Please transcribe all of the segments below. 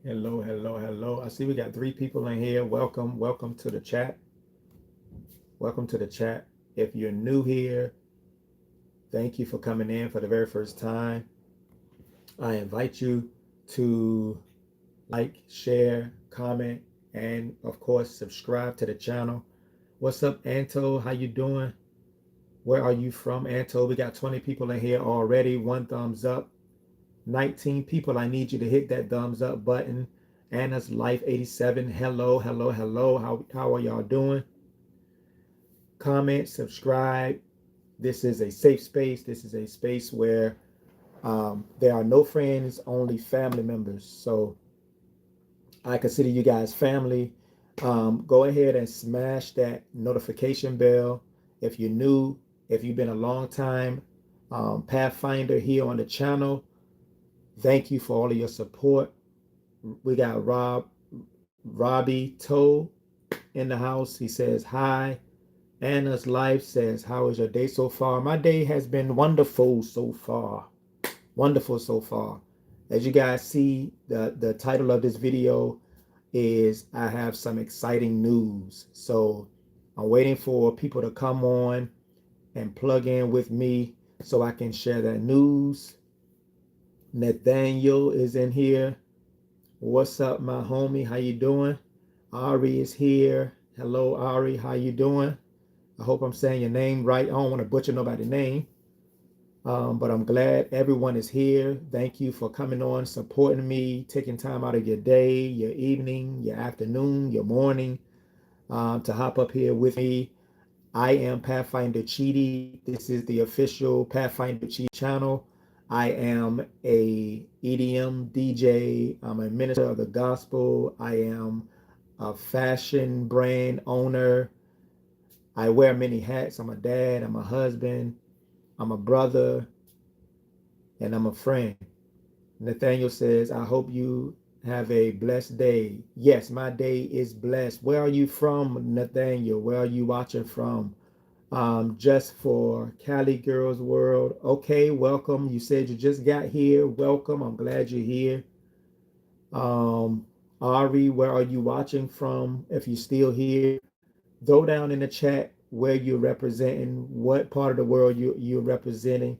Hello, hello, hello. I see we got 3 people in here. Welcome to the chat. Welcome to the chat. If you're new here, thank you for coming in for the very first time. I invite you to like, share, comment, and of course, subscribe to the channel. What's up, Anto? How you doing? Where are you from, Anto? We got 20 people in here already. One thumbs up. 19 people. I need you to hit that thumbs up button. Anna's Life 87. Hello, hello, hello. How are y'all doing? Comment, subscribe. This is a safe space. This is a space where there are no friends, only family members. So I consider you guys family. Go ahead and smash that notification bell. If you're new, if you've been a long time Pathfinder here on the channel, thank you for all of your support. We got Robbie Toe in the house. He says hi. Anna's Life says, how is your day so far? My day has been wonderful so far. Wonderful so far. As you guys see, the title of this video is I have some exciting news. So I'm waiting for people to come on and plug in with me so I can share that news. Nathaniel is in here. What's up, my homie? How you doing? Ari is here. Hello, Ari. How you doing? I hope I'm saying your name right. I don't want to butcher nobody's name. But I'm glad everyone is here. Thank you for coming on, supporting me, taking time out of your day, your evening, your afternoon, your morning, to hop up here with me. I am Pathfinder Chidi. This is the official Pathfinder Chidi channel. I am a EDM DJ. I'm a minister of the gospel. I am a fashion brand owner. I wear many hats. I'm a dad. I'm a husband. I'm a brother. And I'm a friend. Nathaniel says, I hope you have a blessed day. Yes, my day is blessed. Where are you from, Nathaniel? Where are you watching from? Just for Cali Girls World. Okay, welcome. You said you just got here. Welcome. I'm glad you're here. Ari, where are you watching from? If you're still here, throw down in the chat where you're representing, what part of the world you're representing.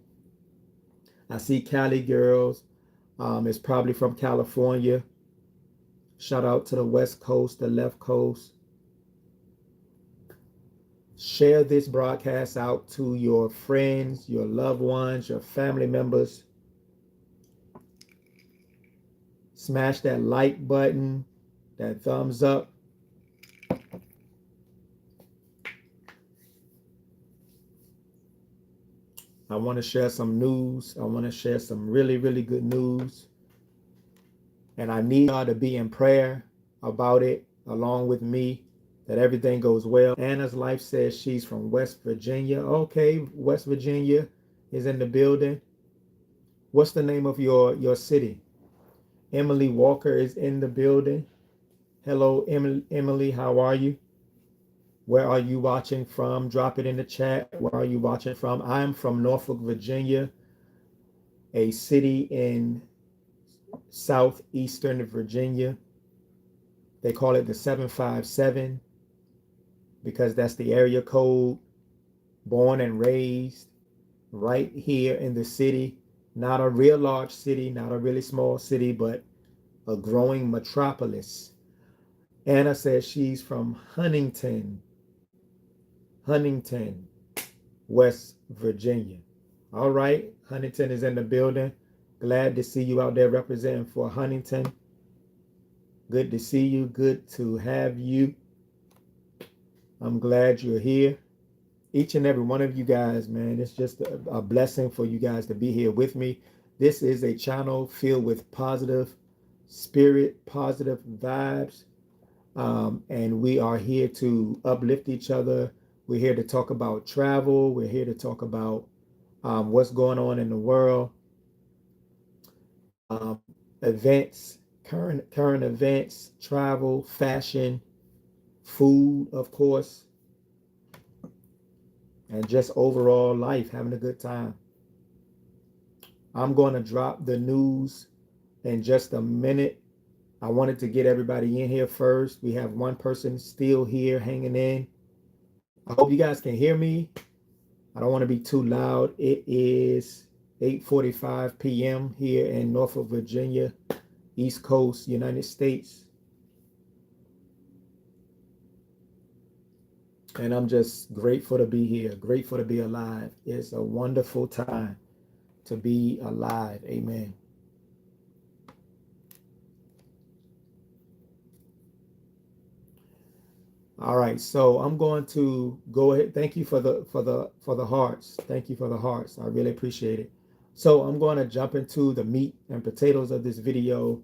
I see Cali Girls. It's probably from California. Shout out to the West Coast, the left coast. Share this broadcast out to your friends, your loved ones, your family members. Smash that like button, that thumbs up. I want to share some news. I want to share some really, really good news. And I need y'all to be in prayer about it along with me, that everything goes well. Anna's Life says she's from West Virginia. Okay, West Virginia is in the building. What's the name of your city? Emily Walker is in the building. Hello, Emily, how are you? Where are you watching from? Drop it in the chat. Where are you watching from? I'm from Norfolk, Virginia, a city in southeastern Virginia. They call it the 757 because that's the area code. Born and raised right here in the city. Not a real large city, not a really small city, but a growing metropolis. Anna says she's from Huntington, West Virginia. All right, Huntington is in the building. Glad to see you out there representing for Huntington. Good to see you. Good to have you. I'm glad you're here. Each and every one of you guys, man, it's just a blessing for you guys to be here with me. This is a channel filled with positive spirit, positive vibes. And we are here to uplift each other. We're here to talk about travel. We're here to talk about what's going on in the world, events, current events, travel, fashion, food, of course, and just overall life, having a good time. I'm going to drop the news in just a minute. I wanted to get everybody in here first. We have one person still here hanging in. I hope you guys can hear me. I don't want to be too loud. It is 8:45 p.m. here in Norfolk, Virginia, East Coast, United States. And I'm just grateful to be here, grateful to be alive. It's a wonderful time to be alive. Amen. All right, so I'm going to go ahead. Thank you for the hearts. Thank you for the hearts. I really appreciate it. So I'm going to jump into the meat and potatoes of this video.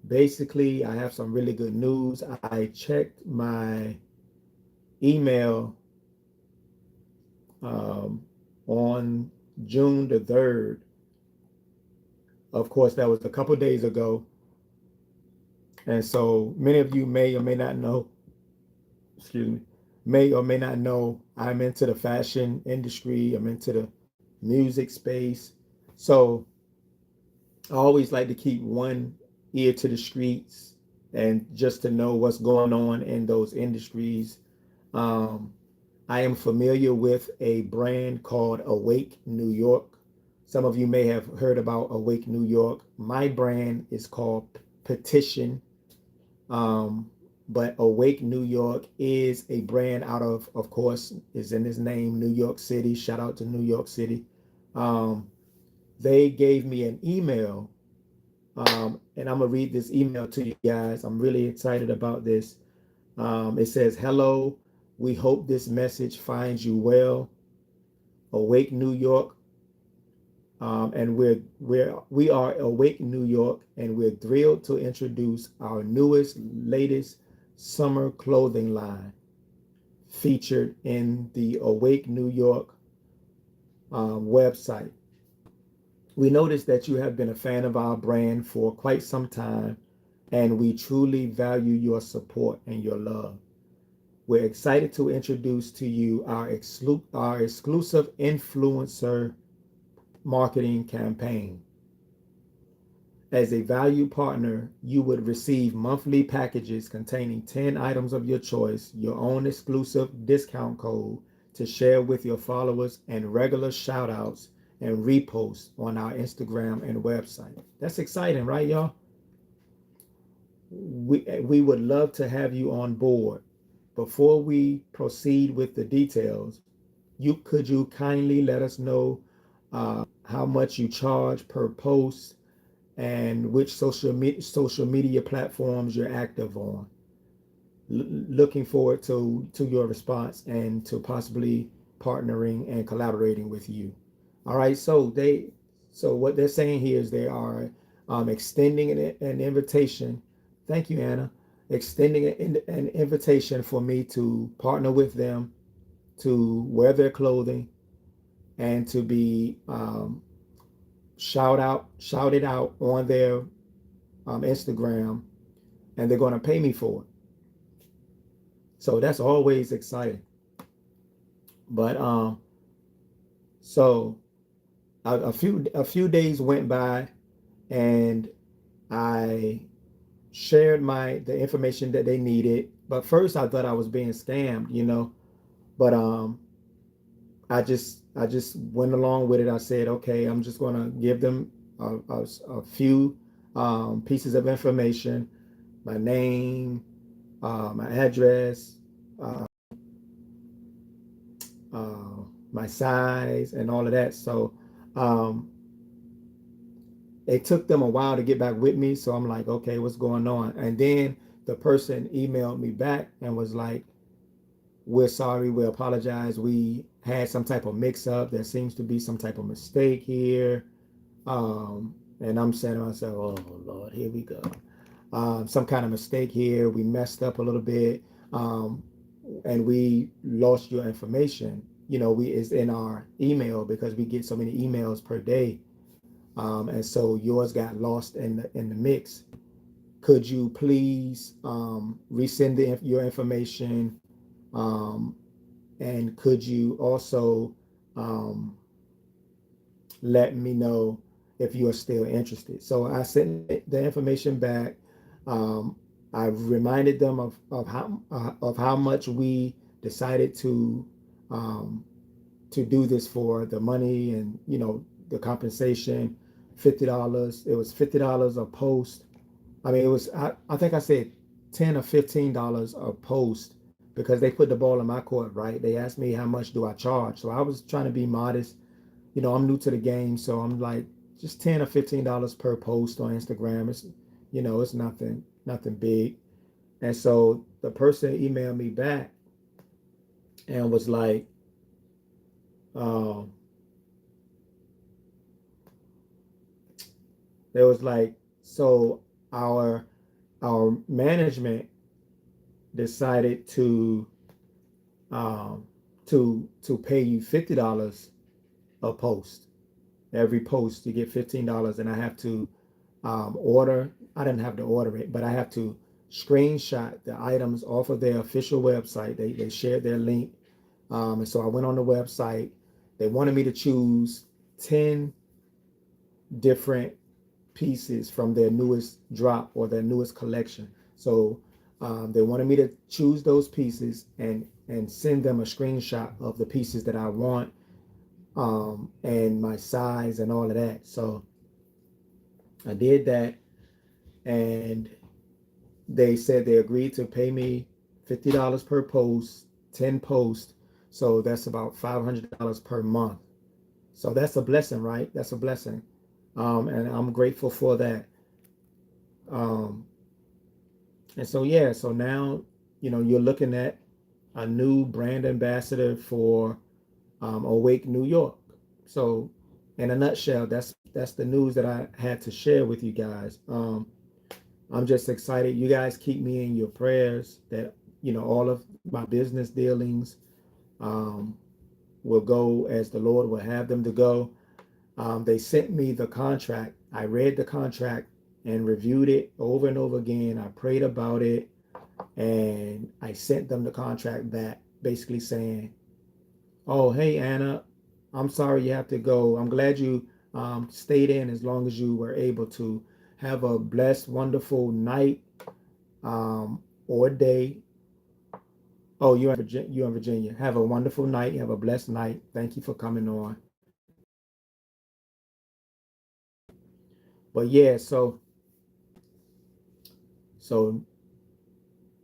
Basically, I have some really good news. I checked my email on June the 3rd. Of course, that was a couple days ago. And so many of you may or may not know, excuse me, may or may not know I'm into the fashion industry. I'm into the music space. So I always like to keep one ear to the streets and just to know what's going on in those industries. Um, I am familiar with a brand called Awake New York. Some of you may have heard about Awake New York. My brand is called Petition. But Awake New York is a brand of course, is in his name, New York City. Shout out to New York City. They gave me an email, and I'm gonna read this email to you guys. I'm really excited about this. It says, "Hello, we hope this message finds you well. Awake New York, and we are Awake New York, and we're thrilled to introduce our latest summer clothing line featured in the Awake New York website. We noticed that you have been a fan of our brand for quite some time, and we truly value your support and your love. We're excited to introduce to you our exclusive influencer marketing campaign. As a value partner, you would receive monthly packages containing 10 items of your choice, your own exclusive discount code to share with your followers, and regular shout outs and reposts on our Instagram and website." That's exciting, right, y'all? We would love to have you on board. Before we proceed with the details, could you kindly let us know how much you charge per post and which social media platforms you're active on? Looking forward to your response and to possibly partnering and collaborating with you. All right, so what they're saying here is they are extending an invitation. Thank you, Anna. Extending an invitation for me to partner with them to wear their clothing and to be shouted out on their Instagram, and they're going to pay me for it. So that's always exciting. But so a few days went by, and I shared the information that they needed. But first, I thought I was being scammed. But I just went along with it. I said, okay, I'm just gonna give them a few pieces of information: my name, my address, uh, my size, and all of that. So um, it took them a while to get back with me. So I'm like, okay, what's going on? And then the person emailed me back and was like, "We're sorry, we apologize. We had some type of mix up. There seems to be some type of mistake here." And I'm saying to myself, "Oh Lord, here we go. Some kind of mistake here. We messed up a little bit, and we lost your information. It's in our email because we get so many emails per day, and so yours got lost in the mix. Could you please resend your information? Um, and could you also um, let me know if you are still interested?" So I sent the information back. Um, I reminded them of how much we decided um, to do this for, the money and the compensation. $50. It was $50 a post. I mean, it was I think I said $10 or $15 a post because they put the ball in my court, right? They asked me how much do I charge, so I was trying to be modest. I'm new to the game, so I'm like just $10 or $15 per post on Instagram. It's nothing big. And so the person emailed me back and was like, um, it was like, so our our management decided um, to pay you $50 a post. Every post you get $15, and I have to order. I didn't have to order it, but I have to screenshot the items off of their official website. They shared their link, and so I went on the website. They wanted me to choose 10 different pieces from their newest drop or their newest collection. So they wanted me to choose those pieces and send them a screenshot of the pieces that I want, and my size and all of that. So I did that, and they said they agreed to pay me $50 per post, 10 posts. So that's about $500 per month. So that's a blessing, right? That's a blessing. And I'm grateful for that. Um, and so, yeah, so now, you're looking at a new brand ambassador for Awake New York. So, in a nutshell, that's the news that I had to share with you guys. I'm just excited. You guys keep me in your prayers that all of my business dealings um, will go as the Lord will have them to go. They sent me the contract. I read the contract and reviewed it over and over again. I prayed about it, and I sent them the contract back, basically saying, "Oh, hey Anna, I'm sorry you have to go. I'm glad you stayed in as long as you were able to. Have a blessed, wonderful night or day. Oh, you're in Virginia. Have a wonderful night. Have a blessed night. Thank you for coming on." But yeah, so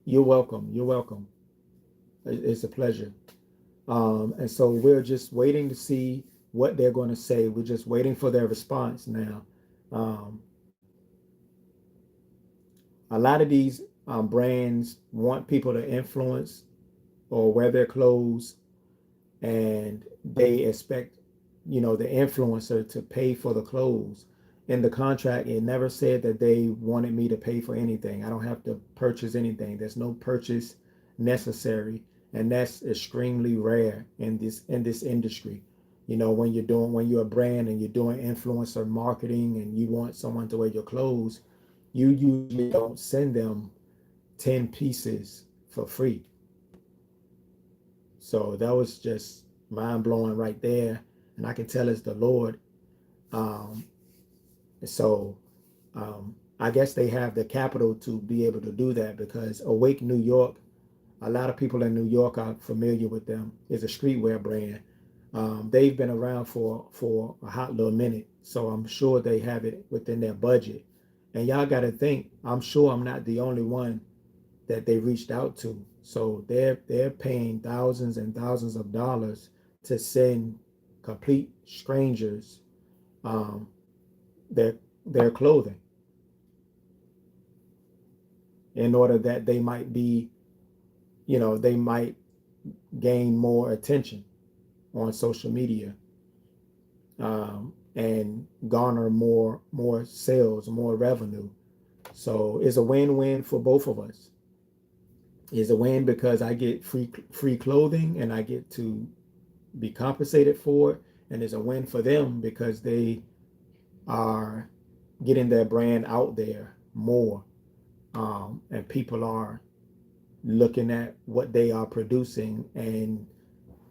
you're welcome. You're welcome. It's a pleasure. And so we're just waiting to see what they're going to say. We're just waiting for their response now. Um, a lot of these brands want people to influence or wear their clothes, and they expect the influencer to pay for the clothes. In the contract, it never said that they wanted me to pay for anything. I don't have to purchase anything. There's no purchase necessary, and that's extremely rare in this industry. When you're a brand and you're doing influencer marketing and you want someone to wear your clothes, you usually don't send them 10 pieces for free. So that was just mind blowing right there. And I can tell it's the Lord. Um, so I guess they have the capital to be able to do that, because Awake New York, a lot of people in New York are familiar with them. It's a streetwear brand. They've been around for a hot little minute. So I'm sure they have it within their budget. And y'all got to think, I'm sure I'm not the only one that they reached out to. So they're paying thousands and thousands of dollars to send complete strangers um, their their clothing in order that they might gain more attention on social media, and garner more sales, more revenue. So it's a win-win for both of us. It's a win because I get free clothing and I get to be compensated for it, and it's a win for them because they are getting their brand out there more, and people are looking at what they are producing and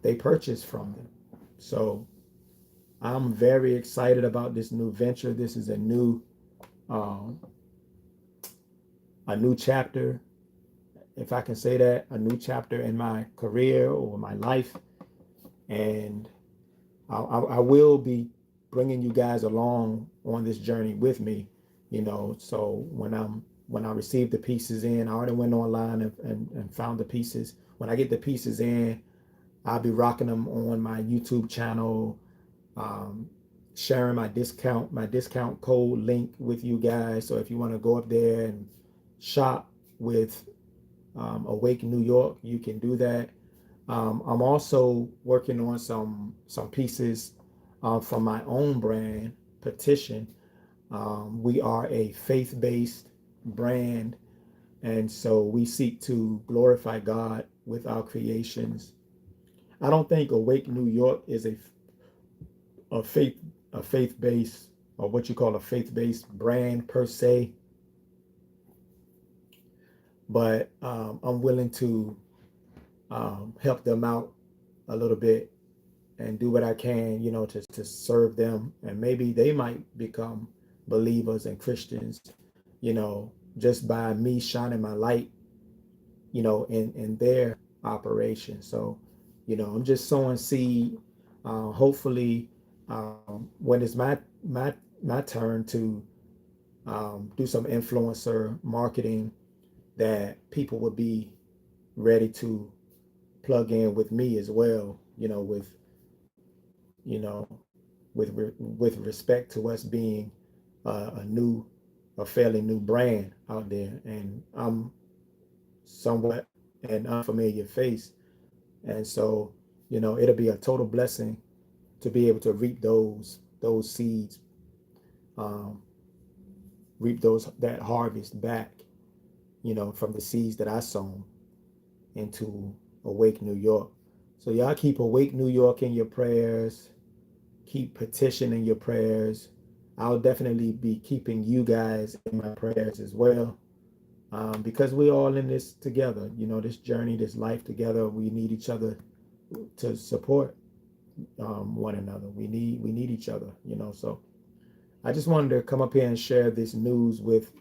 they purchase from them. So I'm very excited about this new venture. This is a new um, a new chapter, if I can say that, a new chapter in my career or my life. And I will be bringing you guys along on this journey with me, So when I receive the pieces in, I already went online and found the pieces. When I get the pieces in, I'll be rocking them on my YouTube channel, um, sharing my discount code link with you guys. So if you want to go up there and shop with Awake New York, you can do that. I'm also working on some pieces from my own brand, Petition. We are a faith-based brand, and so we seek to glorify God with our creations. I don't think Awake New York is a faith a faith-based, or what you call a faith-based brand per se, but I'm willing to help them out a little bit and do what I can, to serve them. And maybe they might become believers and Christians, just by me shining my light, in their operation. So, I'm just sowing seed. Hopefully, when it's my turn to do some influencer marketing, that people would be ready to plug in with me as well, you know, with respect to us being a fairly new brand out there, and I'm somewhat an unfamiliar face, and so it'll be a total blessing to be able to reap those seeds, um, reap that harvest back, from the seeds that I sown into Awake New York. So y'all keep Awake New York in your prayers. Keep Petition in your prayers. I'll definitely be keeping you guys in my prayers as well, because we're all in this together. This journey, this life together. We need each other to support one another. We need each other. So I just wanted to come up here and share this news with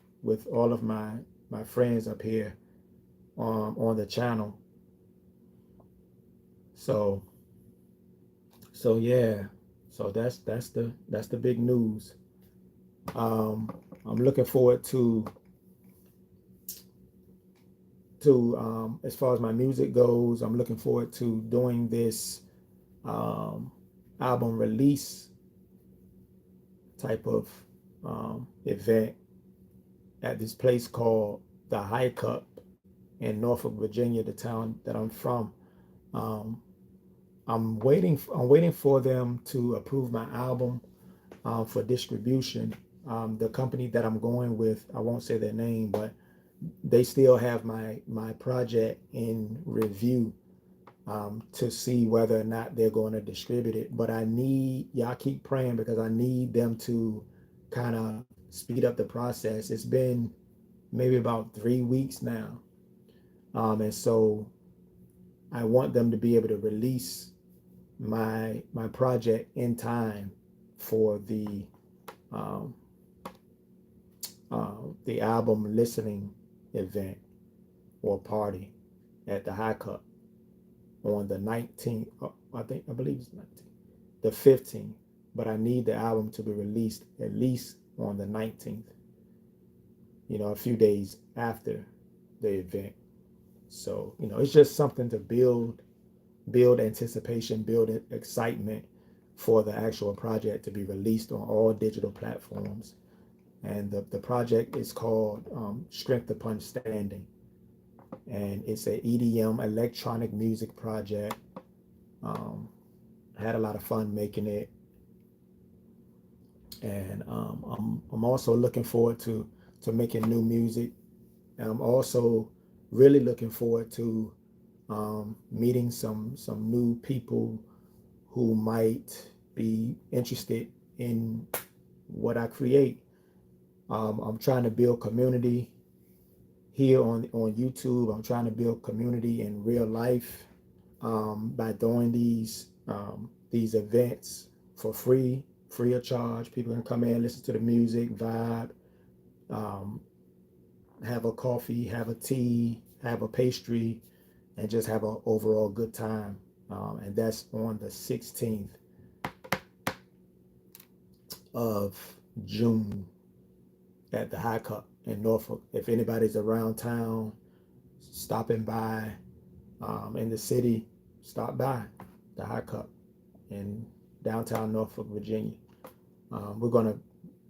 all of my friends up here on the channel. So yeah. So that's the big news. I'm looking forward to as far as my music goes. I'm looking forward to doing this album release type of event at this place called the High Cup in Norfolk, Virginia, the town that I'm from. Um, I'm waiting for them to approve my album for distribution. The company that I'm going with, I won't say their name, but they still have my project in review, to see whether or not they're going to distribute it. But I need y'all keep praying, because I need them to kind of speed up the process. It's been maybe about 3 weeks now, and so I want them to be able to release my project in time for um, the album listening event or party at the High Cup on the 19th. I believe it's 19th, the 15th. But I need the album to be released at least on the 19th. A few days after the event. So it's just something to build anticipation, build excitement for the actual project to be released on all digital platforms. And the project is called Strength Upon Standing. And it's a EDM electronic music project. Had a lot of fun making it. And I'm also looking forward to making new music. And I'm also really looking forward to meeting some new people who might be interested in what I create. I'm trying to build community here on YouTube. I'm trying to build community in real life, by doing these events for free of charge. People can come in, listen to the music, vibe, um, have a coffee, have a tea, have a pastry, and just have an overall good time. And that's on the 16th of June at the High Cup in Norfolk. If anybody's around town, stopping by in the city, stop by the High Cup in downtown Norfolk, Virginia. We're gonna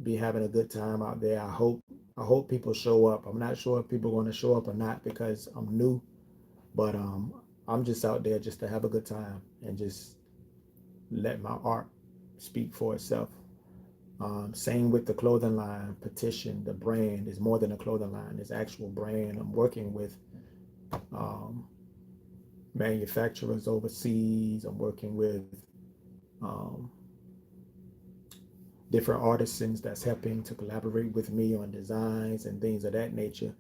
be having a good time out there. I hope people show up. I'm not sure if people are going to show up or not because I'm new, but I'm just out there just to have a good time and just let my art speak for itself. Same with the clothing line petition. The brand is more than a clothing line; it's actual brand. I'm working with um, manufacturers overseas. I'm working with um, different artisans that's helping to collaborate with me on designs and things of that nature.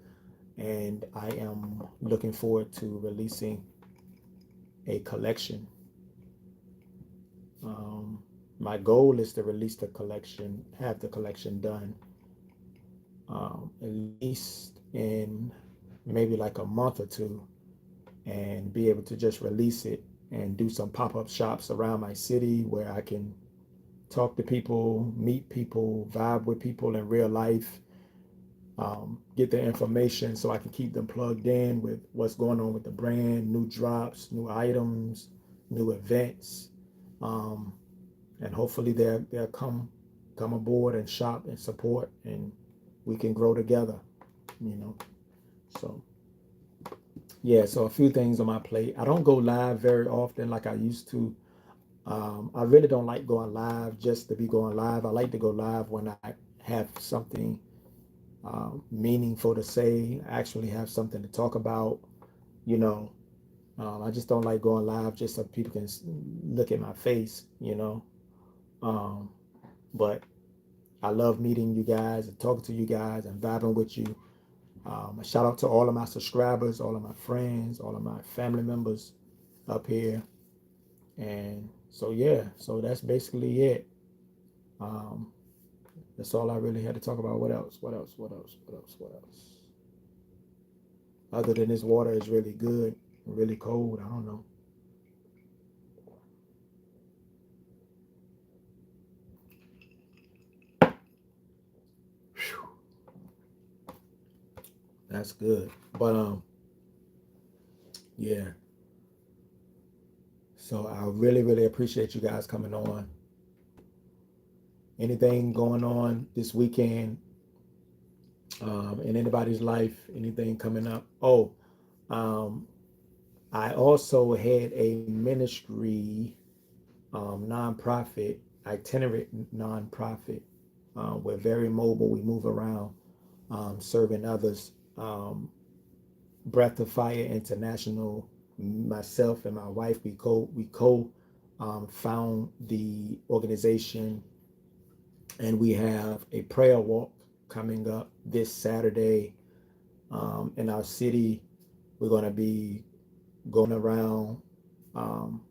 And I am looking forward to releasing a collection. Um, my goal is to release the collection, have the collection done at least in maybe like a month or two, and be able to just release it and do some pop-up shops around my city where I can talk to people, meet people, vibe with people in real life, get the information so I can keep them plugged in with what's going on with the brand, new drops, new items, new events, um, and hopefully they'll come aboard and shop and support, and we can grow together. You know, so yeah. So a few things on my plate. I don't go live very often like I used to. I really don't like going live just to be going live. I like to go live when I have something meaningful to say, actually have something to talk about. You know, I just don't like going live just so people can look at my face. Um, but I love meeting you guys and talking to you guys and vibing with you. A shout out to all of my subscribers, all of my friends, all of my family members up here. And so, yeah, so that's basically it. Um, that's all I really had to talk about. What else? What else? What else? What else? What else? Other than this water is really good, really cold. I don't know. Whew, that's good. But yeah. So I really, really appreciate you guys coming on. Anything going on this weekend in anybody's life? Anything coming up? Oh, um, I also had a ministry nonprofit, itinerant nonprofit. We're very mobile. We move around, serving others. Breath of Fire International. Myself and my wife, we co found the organization, and we have a prayer walk coming up this Saturday in our city. We're going to be going around um,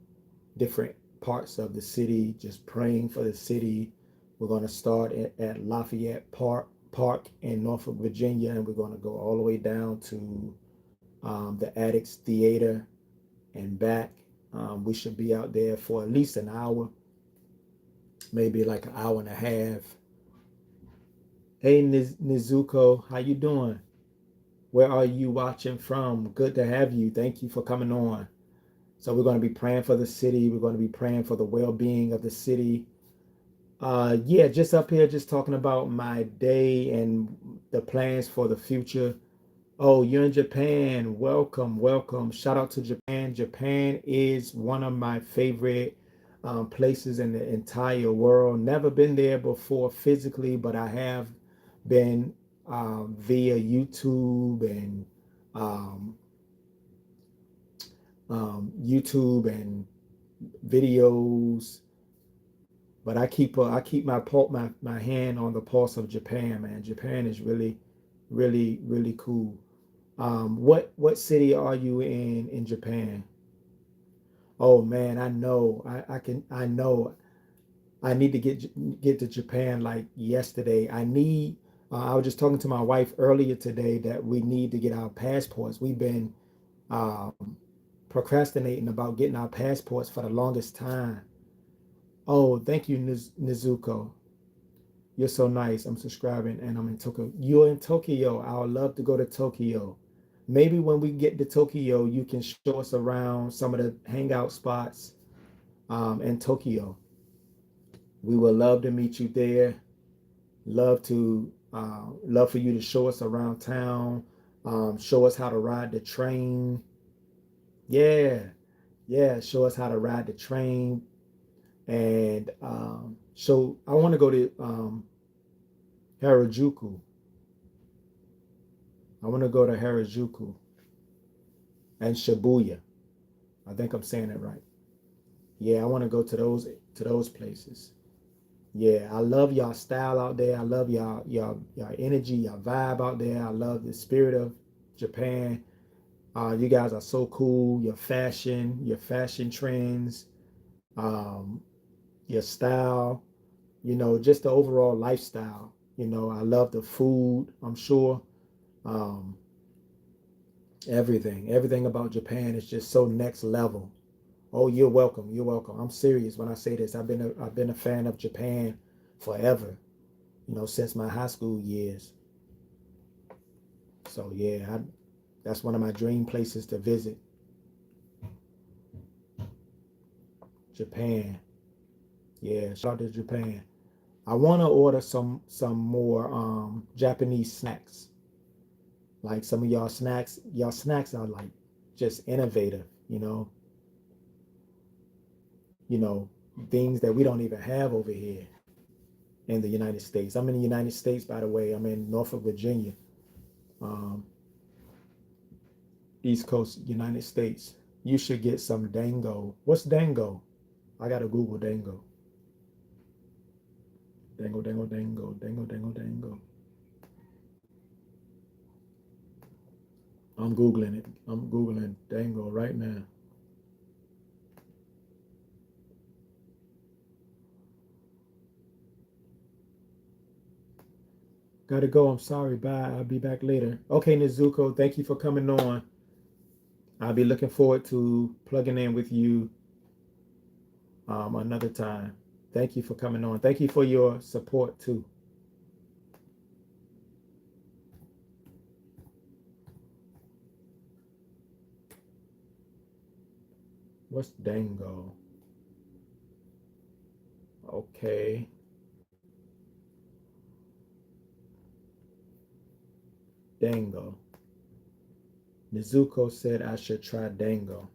different parts of the city, just praying for the city. We're going to start at Lafayette Park in Norfolk, Virginia, and we're going to go all the way down to the Addicts Theater and back. We should be out there for at least an hour, maybe like an hour and a half. Hey, Nizuko, how you doing? Where are you watching from? Good to have you. Thank you for coming on. So we're going to be praying for the city. We're going to be praying for the well-being of the city. Yeah, just up here, just talking about my day and the plans for the future. Oh, you're in Japan. Welcome, welcome. Shout out to Japan. Japan is one of my favorite places in the entire world. Never been there before physically, but I have been via YouTube and um, YouTube and videos. But I keep my hand on the pulse of Japan, man. Japan is really, really, really cool. What city are you in Japan? Oh man, I know. I know. I need to get to Japan like yesterday. I need I was just talking to my wife earlier today that we need to get our passports. We've been um, procrastinating about getting our passports for the longest time. Oh, thank you, Nizuko. You're so nice. I'm subscribing and I'm in Tokyo. You're in Tokyo. I would love to go to Tokyo. Maybe when we get to Tokyo, you can show us around some of the hangout spots in Tokyo. We would love to meet you there. Love for you to show us around town. Show us how to ride the train. Yeah, yeah. Show us how to ride the train. And so I want to go to Harajuku. I want to go to Harajuku and Shibuya. I think I'm saying it right. Yeah, I want to go to those places. Yeah, I love y'all style out there. I love y'all energy, y'all vibe out there. I love the spirit of Japan. You guys are so cool. Your fashion trends, um, your style. Just the overall lifestyle. I love the food. I'm sure. Um, everything about Japan is just so next level. Oh, you're welcome. You're welcome. I'm serious when I say this. I've been a fan of Japan forever. Since my high school years. So yeah, that's one of my dream places to visit. Japan. Yeah, shout out to Japan. I want to order some more Japanese snacks. Like some of y'all snacks. Y'all snacks are like just innovative. You know things that we don't even have over here in the United States. I'm in the United States, by the way. I'm in Norfolk, Virginia, um, East Coast, United States. You should get some dango. What's dango? I gotta Google dango. Dango, dango, dango, dango, dango, dango. I'm Googling it. I'm Googling dango right now. Gotta go. I'm sorry. Bye. I'll be back later. Okay, Nizuko, thank you for coming on. I'll be looking forward to plugging in with you another time. Thank you for coming on. Thank you for your support too. What's dango? Okay. Dango. Nizuko said I should try dango.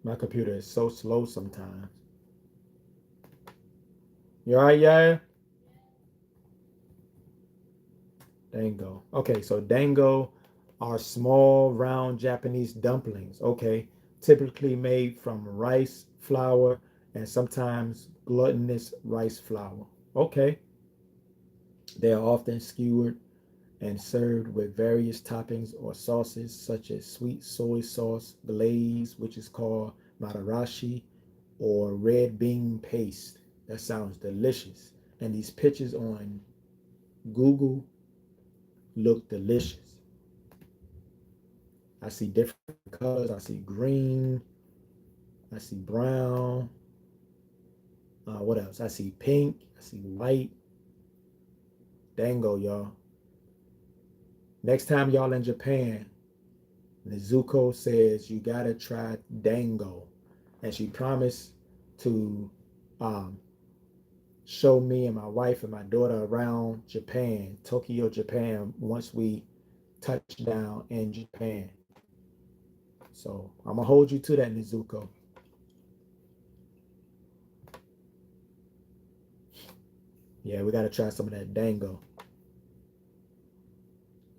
My computer is so slow sometimes. You alright, yeah? Dango. Okay, so dango are small, round Japanese dumplings. Okay, typically made from rice flour and sometimes glutinous rice flour. Okay, they are often skewered and served with various toppings or sauces such as sweet soy sauce glaze, which is called matarashi, or red bean paste. That sounds delicious. And these pictures on Google look delicious. I see different colors. I see green. I see brown. What else? I see pink. I see white. Dango, y'all. Next time y'all in Japan, Nizuko says you gotta try dango, and she promised to um, show me and my wife and my daughter around Japan, Tokyo, Japan, once we touch down in Japan. So I'm gonna hold you to that, Nizuko. Yeah, we gotta try some of that dango.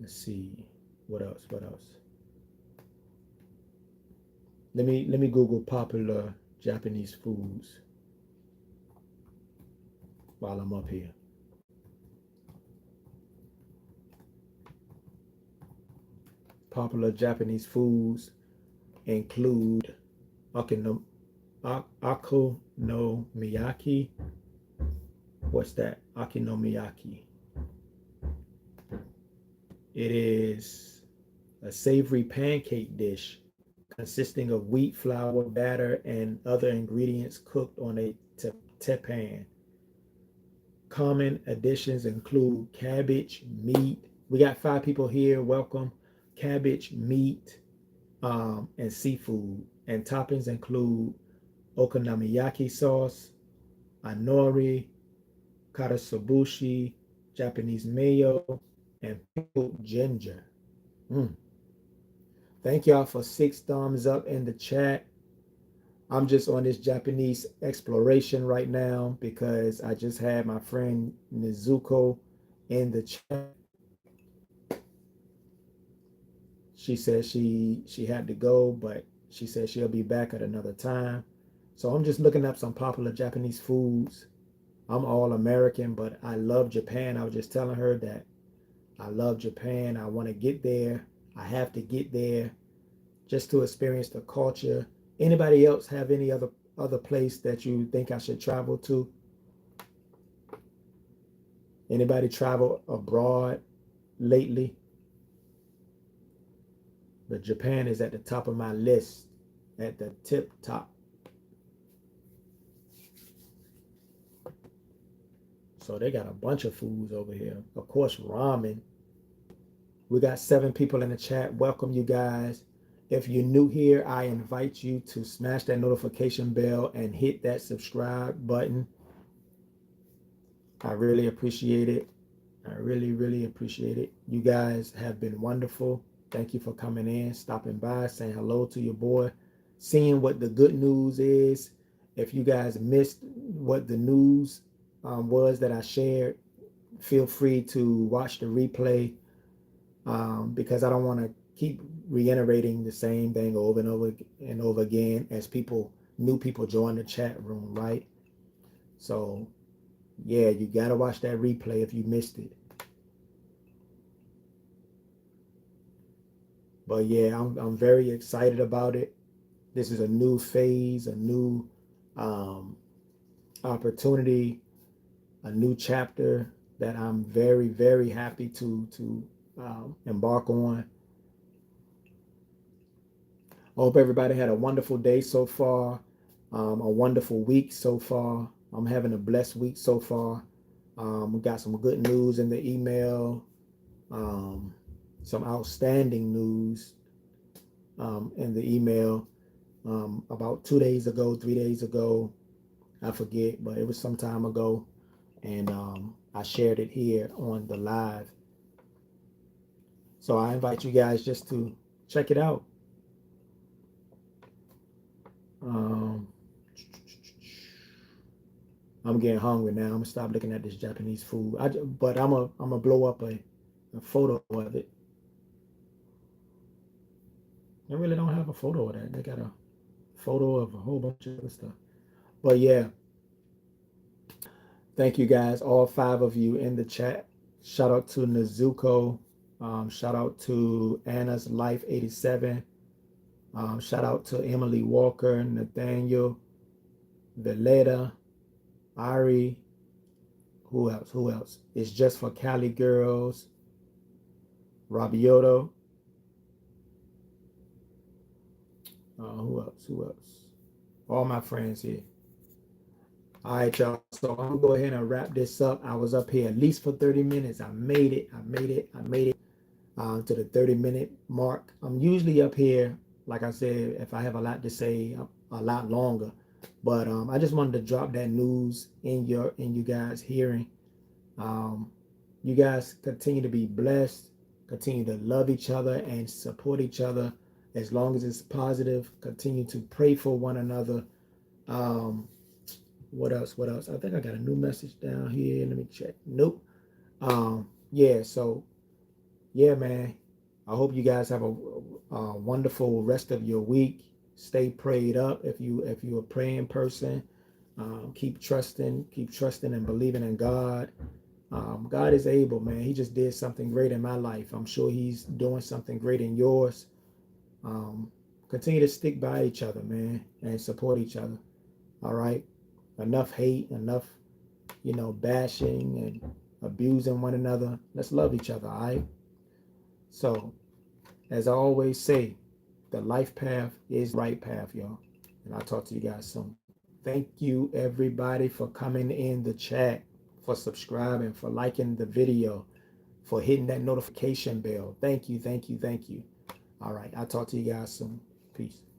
Let's see. What else? What else? Let me Google popular Japanese foods while I'm up here. Popular Japanese foods. include Akonomiyaki. What's that? Akonomiyaki. It is a savory pancake dish consisting of wheat flour, batter, and other ingredients cooked on a tepan. Common additions include cabbage, meat. We got 5 people here. Welcome. Cabbage, meat, and seafood. And toppings include okonomiyaki sauce, anori, karasabushi, Japanese mayo, and pickled ginger. Mm. Thank y'all for 6 thumbs up in the chat. I'm just on this Japanese exploration right now because I just had my friend Nizuko in the chat. She said she had to go, but she said she'll be back at another time. So I'm just looking up some popular Japanese foods. I'm all American, but I love Japan. I was just telling her that I love Japan. I want to get there. I have to get there just to experience the culture. Anybody else have any other place that you think I should travel to? Anybody travel abroad lately? But Japan is at the top of my list, at the tip top. So they got a bunch of foods over here. Of course, ramen. We got 7 people in the chat. Welcome, you guys. If you're new here, I invite you to smash that notification bell and hit that subscribe button. I really appreciate it. I really, really appreciate it. You guys have been wonderful. Thank you for coming in, stopping by, saying hello to your boy, seeing what the good news is. If you guys missed what the news was that I shared, feel free to watch the replay because I don't want to keep reiterating the same thing over and over again as new people join the chat room, right? So yeah, you got to watch that replay if you missed it. But yeah, I'm very excited about it. This is a new phase, a new opportunity, a new chapter that I'm very, very happy to embark on. I hope everybody had a wonderful day so far, a wonderful week so far. I'm having a blessed week so far. We got some good news in the email, some outstanding news in the email about 2 days ago, 3 days ago. I forget, but it was some time ago. And I shared it here on the live. So I invite you guys just to check it out. I'm getting hungry now. I'm gonna stop looking at this Japanese food. But I'm gonna blow up a photo of it. They really don't have a photo of that. They got a photo of a whole bunch of other stuff. But yeah, thank you guys, all 5 of you in the chat. Shout out to Nezuko. Shout out to Anna's Life 87. Shout out to Emily Walker, Nathaniel, Villeta, Ari. Who else? It's just for Cali girls. Rabioto. Who else? All my friends here. All right, y'all. So I'm gonna go ahead and wrap this up. I was up here at least for 30 minutes. I made it to the 30-minute mark. I'm usually up here, like I said, if I have a lot to say, a lot longer. But I just wanted to drop that news in you guys' hearing. You guys continue to be blessed, continue to love each other and support each other as long as it's positive. Continue to pray for one another. What else? I think I got a new message down here. Let me check. Nope. Yeah, so yeah, man. I hope you guys have a wonderful rest of your week. Stay prayed up if you're a praying person. Keep trusting and believing in God. God is able, man. He just did something great in my life. I'm sure he's doing something great in yours. continue to stick by each other, man, and support each other. All right. Enough hate, enough, bashing and abusing one another. Let's love each other. All right. So, as I always say, the life path is the right path, y'all. And I'll talk to you guys soon. Thank you, everybody, for coming in the chat, for subscribing, for liking the video, for hitting that notification bell. Thank you, thank you, thank you. All right. I'll talk to you guys soon. Peace.